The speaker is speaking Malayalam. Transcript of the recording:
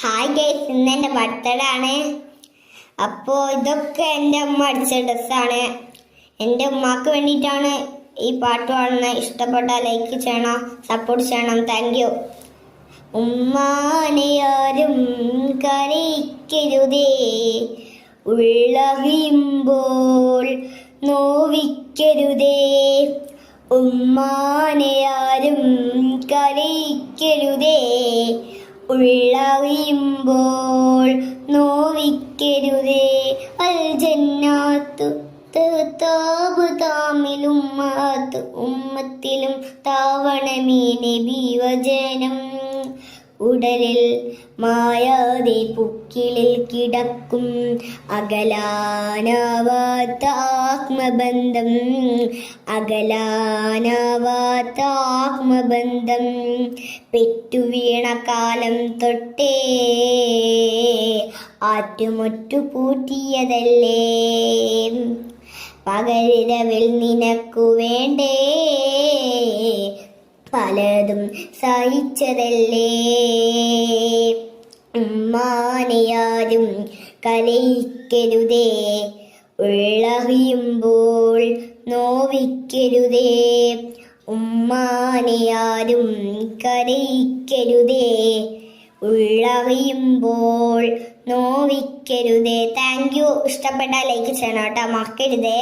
ഹായ് ഗൈസ്, ഇന്ന് എൻ്റെ ബർത്ത്ഡേ ആണ്. അപ്പോൾ ഇതൊക്കെ എൻ്റെ ഉമ്മ അടിച്ച ഡ്രസ്സാണ്. എൻ്റെ ഉമ്മാക്ക് വേണ്ടിയിട്ടാണ് ഈ പാട്ട് പാടുന്നത്. ഇഷ്ടപ്പെട്ട ലൈക്ക് ചെയ്യണം, സപ്പോർട്ട് ചെയ്യണം. Thank you. ഉമ്മാനെയാരും കരയിക്കരുതേ, ഉള്ളറിയുമ്പോൾ നോവിക്കരുതേ. ഉമ്മാനെയാരും കരയിക്കരുതേ, ഉള്ളറിയുമ്പോൾ നോവിക്കരുതേ. അൽ ജന്നാത്തു താബ് താമിലുമ്മാത്ത്, ഉമ്മത്തിലും താവണമേ നബി വചനം. ഉടലിൽ മായാതെ പുക്കിളിൽ കിടക്കും അകലാനാവാത്ത ആത്മബന്ധം, അകലാനാവാത്ത ആത്മബന്ധം. പെറ്റുവീണ കാലം തൊട്ടേ ആറ്റുമൊറ്റു പൂട്ടിയതല്ലേ, പകരിരവിൽ നിനക്കു വേണ്ടേ പലതും സഹിച്ചതല്ലേ. ഉമ്മാനെയാരും കലയിക്കരുതേ, ഉള്ളറിയുമ്പോൾ നോവിക്കരുതേ. ഉമ്മാനെയാരും കരയിക്കരുതേ, ഉള്ളറിയുമ്പോൾ നോവിക്കരുതേ. Thank you. ഇഷ്ടപ്പെട്ടാൽ ലൈക്ക് ചെയ്യണം കേട്ടോ, മറക്കരുതേ.